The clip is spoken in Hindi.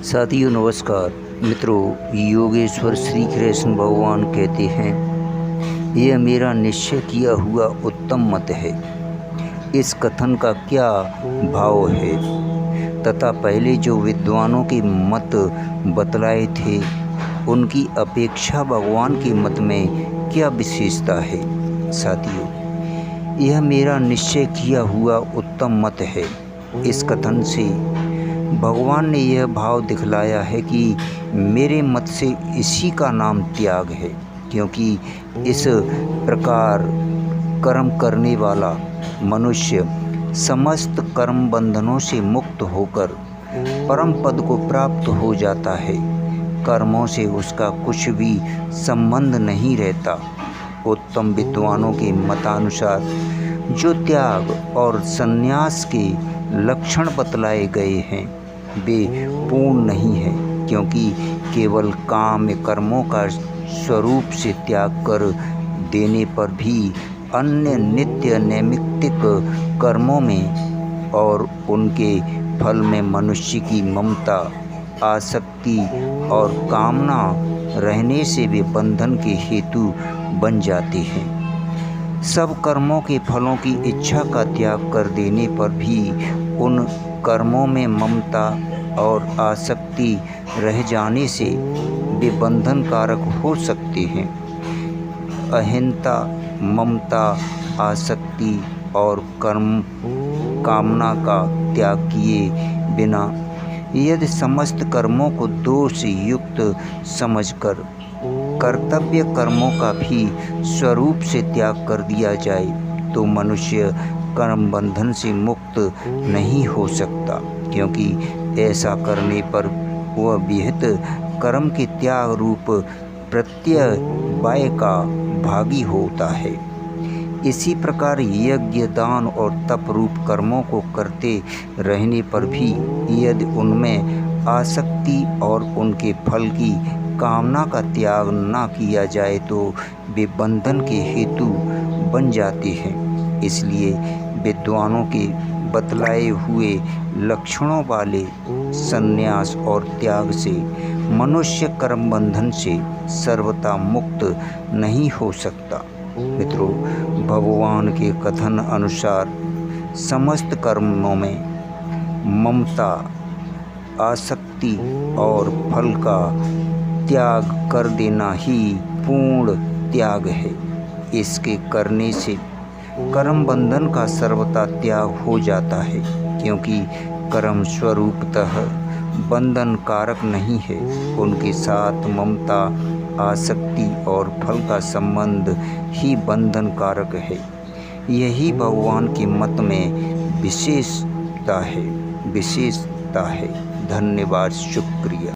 साथियों नमस्कार। मित्रों, योगेश्वर श्री कृष्ण भगवान कहते हैं, यह मेरा निश्चय किया हुआ उत्तम मत है। इस कथन का क्या भाव है तथा पहले जो विद्वानों के मत बतलाए थे उनकी अपेक्षा भगवान के मत में क्या विशेषता है। साथियों, यह मेरा निश्चय किया हुआ उत्तम मत है, इस कथन से भगवान ने यह भाव दिखलाया है कि मेरे मत से इसी का नाम त्याग है, क्योंकि इस प्रकार कर्म करने वाला मनुष्य समस्त कर्म बंधनों से मुक्त होकर परम पद को प्राप्त हो जाता है। कर्मों से उसका कुछ भी संबंध नहीं रहता। उत्तम विद्वानों के मतानुसार जो त्याग और संन्यास के लक्षण बतलाए गए हैं वे पूर्ण नहीं है, क्योंकि केवल काम कर्मों का स्वरूप से त्याग कर देने पर भी अन्य नित्य नैमित्तिक कर्मों में और उनके फल में मनुष्य की ममता, आसक्ति और कामना रहने से वे बंधन के हेतु बन जाते हैं। सब कर्मों के फलों की इच्छा का त्याग कर देने पर भी उन कर्मों में ममता और आसक्ति रह जाने से वे बंधन कारक हो सकते हैं। अहिंसा, ममता, आसक्ति और कर्म कामना का त्याग किए बिना यदि समस्त कर्मों को दोष युक्त समझकर कर्तव्य कर्मों का भी स्वरूप से त्याग कर दिया जाए तो मनुष्य कर्म बंधन से मुक्त नहीं हो सकता, क्योंकि ऐसा करने पर वह विहित कर्म के त्याग रूप प्रत्यवाय का भागी होता है। इसी प्रकार यज्ञ, दान और तप रूप कर्मों को करते रहने पर भी यदि उनमें आसक्ति और उनके फल की कामना का त्याग न किया जाए तो वे बंधन के हेतु बन जाते हैं। इसलिए विद्वानों के बतलाए हुए लक्षणों वाले संन्यास और त्याग से मनुष्य कर्म बंधन से सर्वथा मुक्त नहीं हो सकता। मित्रों, भगवान के कथन अनुसार समस्त कर्मों में ममता, आसक्ति और फल का त्याग कर देना ही पूर्ण त्याग है। इसके करने से कर्म बंधन का सर्वथा त्याग हो जाता है, क्योंकि कर्म स्वरूपतः बंधन कारक नहीं है। उनके साथ ममता, आसक्ति और फल का संबंध ही बंधन कारक है। यही भगवान के मत में विशेषता है। धन्यवाद, शुक्रिया।